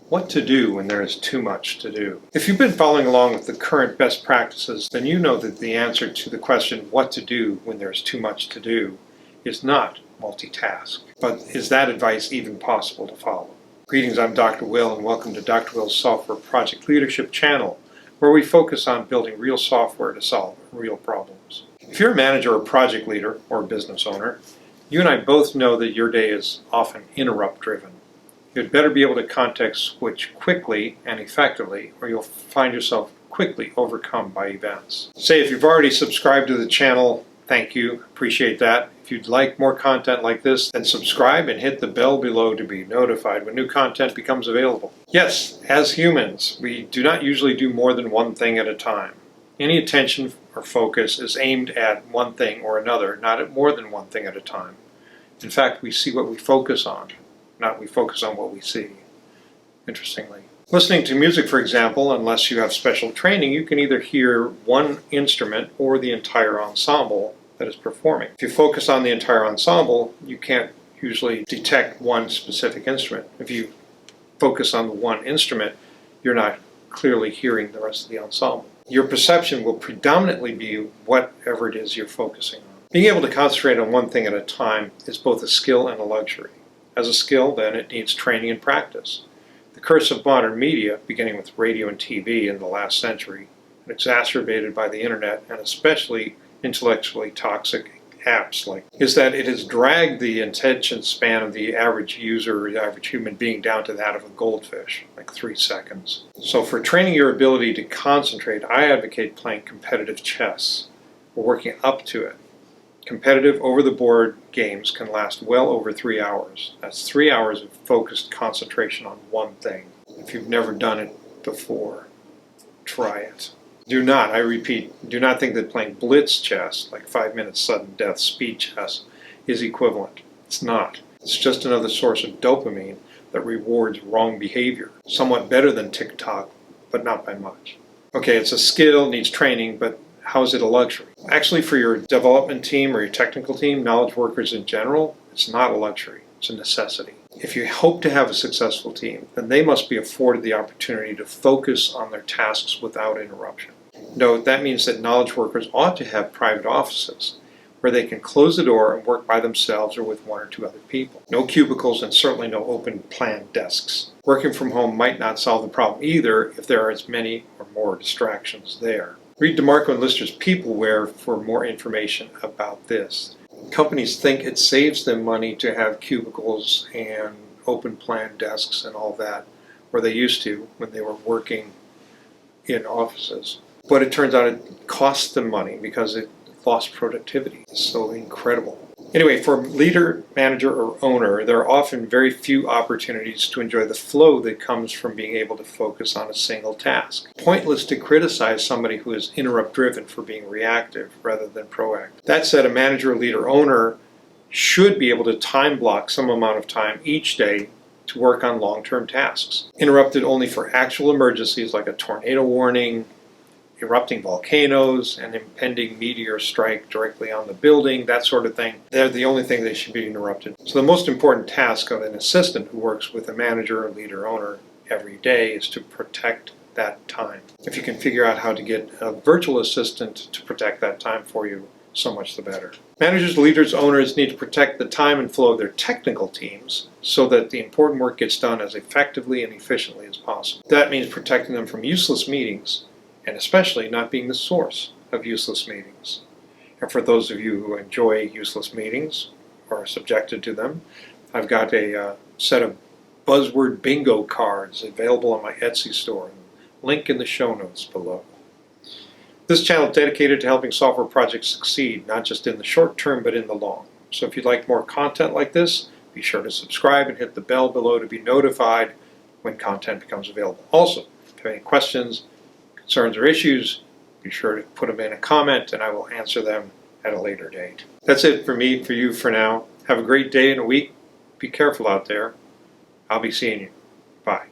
What to do when there is too much to do. If you've been following along with the current best practices, then you know that the answer to the question, what to do when there's too much to do, is not multitask. But is that advice even possible to follow? Greetings, I'm Dr. Will, and welcome to Dr. Will's Software Project Leadership channel, where we focus on building real software to solve real problems. If you're a manager or project leader or a business owner, you and I both know that your day is often interrupt-driven. You'd better be able to context switch quickly and effectively, or you'll find yourself quickly overcome by events. Say, if you've already subscribed to the channel, thank you, appreciate that. If you'd like more content like this, then subscribe and hit the bell below to be notified when new content becomes available. Yes, as humans, we do not usually do more than one thing at a time. Any attention or focus is aimed at one thing or another, not at more than one thing at a time. In fact, we see what we focus on, not we focus on what we see, interestingly. Listening to music, for example, unless you have special training, you can either hear one instrument or the entire ensemble that is performing. If you focus on the entire ensemble, you can't usually detect one specific instrument. If you focus on the one instrument, you're not clearly hearing the rest of the ensemble. Your perception will predominantly be whatever it is you're focusing on. Being able to concentrate on one thing at a time is both a skill and a luxury. As a skill, then, it needs training and practice. The curse of modern media, beginning with radio and TV in the last century, and exacerbated by the internet and especially intellectually toxic apps is that it has dragged the attention span of the average user or the average human being down to that of a goldfish, like 3 seconds. So for training your ability to concentrate, I advocate playing competitive chess or working up to it. Competitive over-the-board games can last well over 3 hours. That's 3 hours of focused concentration on one thing. If you've never done it before, try it. Do not, I repeat, do not think that playing blitz chess, like 5 minutes sudden death speed chess, is equivalent. It's not. It's just another source of dopamine that rewards wrong behavior. Somewhat better than TikTok, but not by much. Okay, it's a skill, needs training, but how is it a luxury? Actually, for your development team or your technical team, knowledge workers in general, it's not a luxury, it's a necessity. If you hope to have a successful team, then they must be afforded the opportunity to focus on their tasks without interruption. Note, that means that knowledge workers ought to have private offices where they can close the door and work by themselves or with one or two other people. No cubicles and certainly no open plan desks. Working from home might not solve the problem either if there are as many or more distractions there. Read DeMarco and Lister's Peopleware for more information about this. Companies think it saves them money to have cubicles and open plan desks and all that, or they used to when they were working in offices. But it turns out it costs them money because it lost productivity. It's so incredible. Anyway, for leader, manager, or owner, there are often very few opportunities to enjoy the flow that comes from being able to focus on a single task. Pointless to criticize somebody who is interrupt-driven for being reactive rather than proactive. That said, a manager, leader, owner should be able to time block some amount of time each day to work on long-term tasks. Interrupted only for actual emergencies like a tornado warning, erupting volcanoes, an impending meteor strike directly on the building, that sort of thing. They're the only thing they should be interrupted. So the most important task of an assistant who works with a manager or leader owner every day is to protect that time. If you can figure out how to get a virtual assistant to protect that time for you, so much the better. Managers, leaders, owners need to protect the time and flow of their technical teams so that the important work gets done as effectively and efficiently as possible. That means protecting them from useless meetings, and especially not being the source of useless meetings. And for those of you who enjoy useless meetings or are subjected to them, I've got a set of buzzword bingo cards available on my Etsy store. Link in the show notes below. This channel is dedicated to helping software projects succeed, not just in the short term, but in the long. So if you'd like more content like this, be sure to subscribe and hit the bell below to be notified when content becomes available. Also, if you have any questions, concerns, or issues, be sure to put them in a comment and I will answer them at a later date. That's it for me, for you for now. Have a great day and a week. Be careful out there. I'll be seeing you. Bye.